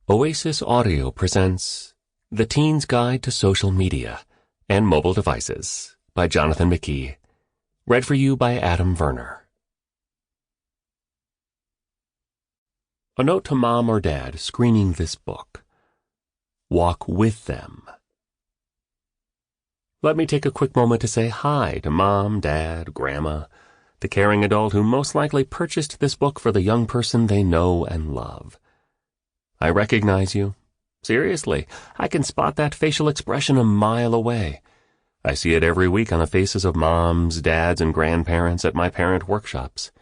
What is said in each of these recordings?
Oasis Audio presents The Teen's Guide to Social Media and Mobile Devices by Jonathan Mckee. Read for you by Verner. A note to mom or dad screening this book. Walk with them. Let me take a quick moment to say hi to mom, dad, grandma, the caring adult who most likely purchased this book for the young person they know and love. I recognize you. Seriously, I can spot that facial expression a mile away. I see it every week on the faces of moms, dads, and grandparents at my parent workshops.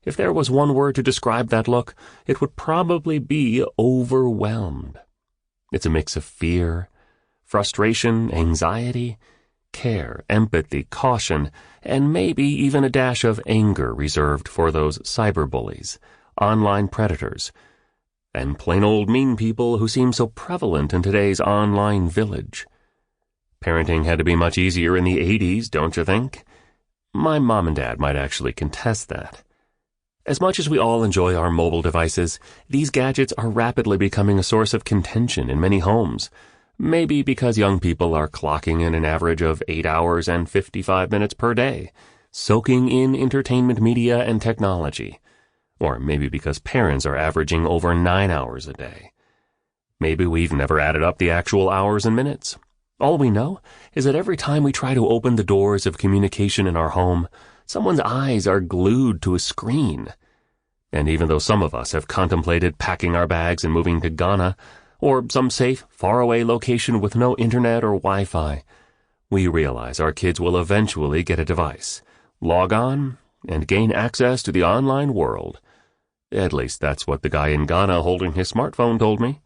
If there was one word to describe that look, it would probably be overwhelmed. It's a mix of fear, frustration, anxiety, care, empathy, caution, and maybe even a dash of anger reserved for those cyberbullies, online predators, and plain old mean people who seem so prevalent in today's online village. Parenting had to be much easier in the 80s, don't you think? My mom and dad might actually contest that. As much as we all enjoy our mobile devices, these gadgets are rapidly becoming a source of contention in many homes, maybe because young people are clocking in an average of 8 hours and 55 minutes per day, soaking in entertainment media and technology. Or maybe because parents are averaging over 9 hours a day. Maybe we've never added up the actual hours and minutes. All we know is that every time we try to open the doors of communication in our home, someone's eyes are glued to a screen. And even though some of us have contemplated packing our bags and moving to Ghana, or some safe, faraway location with no internet or Wi-Fi, we realize our kids will eventually get a device, log on, and gain access to the online world. At least that's what the guy in Ghana holding his smartphone told me.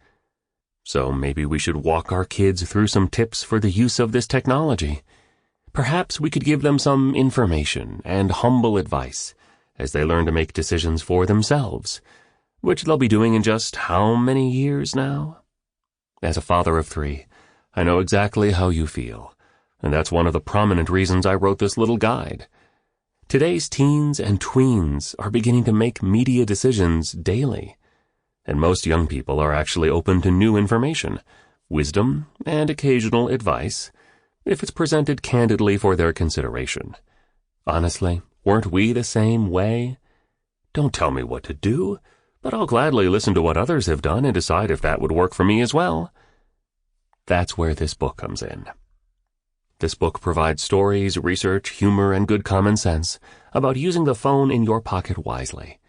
So maybe we should walk our kids through some tips for the use of this technology. Perhaps we could give them some information and humble advice as they learn to make decisions for themselves, which they'll be doing in just how many years now? As a father of 3, I know exactly how you feel, and that's one of the prominent reasons I wrote this little guide. Today's teens and tweens are beginning to make media decisions daily, and most young people are actually open to new information, wisdom, and occasional advice, if it's presented candidly for their consideration. Honestly, weren't we the same way? Don't tell me what to do, but I'll gladly listen to what others have done and decide if that would work for me as well. That's where this book comes in. This book provides stories, research, humor, and good common sense about using the phone in your pocket wisely.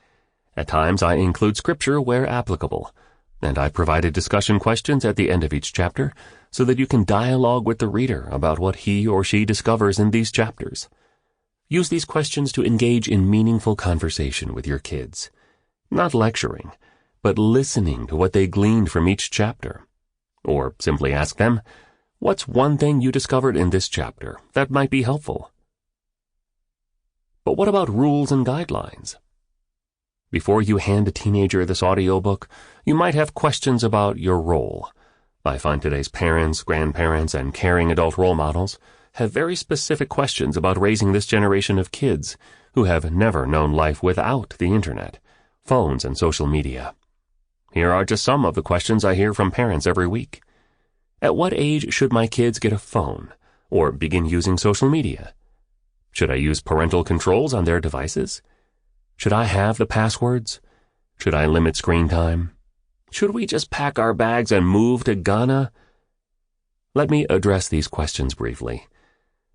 At times, I include scripture where applicable, and I provided discussion questions at the end of each chapter so that you can dialogue with the reader about what he or she discovers in these chapters. Use these questions to engage in meaningful conversation with your kids. Not lecturing, but listening to what they gleaned from each chapter. Or simply ask them, what's one thing you discovered in this chapter that might be helpful? But what about rules and guidelines? Before you hand a teenager this audiobook, you might have questions about your role. I find today's parents, grandparents, and caring adult role models have very specific questions about raising this generation of kids who have never known life without the internet, phones, and social media. Here are just some of the questions I hear from parents every week. At what age should my kids get a phone or begin using social media? Should I use parental controls on their devices? Should I have the passwords? Should I limit screen time? Should we just pack our bags and move to Ghana? Let me address these questions briefly.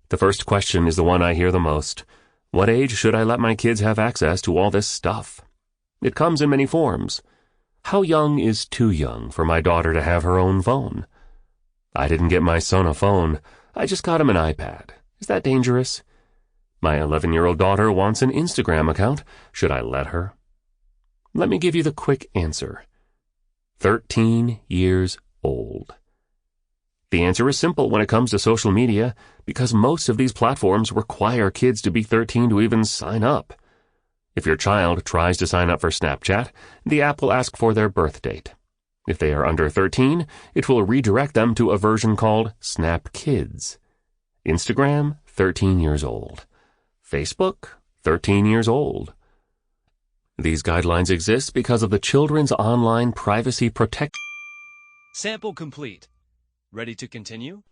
The first question is the one I hear the most. What age should I let my kids have access to all this stuff? It comes in many forms. How young is too young for my daughter to have her own phone? I didn't get my son a phone. I just got him an iPad. Is that dangerous? My 11-year-old daughter wants an Instagram account. Should I let her? Let me give you the quick answer. 13 years old. The answer is simple when it comes to social media because most of these platforms require kids to be 13 to even sign up. If your child tries to sign up for Snapchat, the app will ask for their birth date. If they are under 13, it will redirect them to a version called Snap Kids. Instagram, 13 years old. Facebook, 13 years old. These guidelines exist because of the Children's Online Privacy Protection Sample complete. Ready to continue?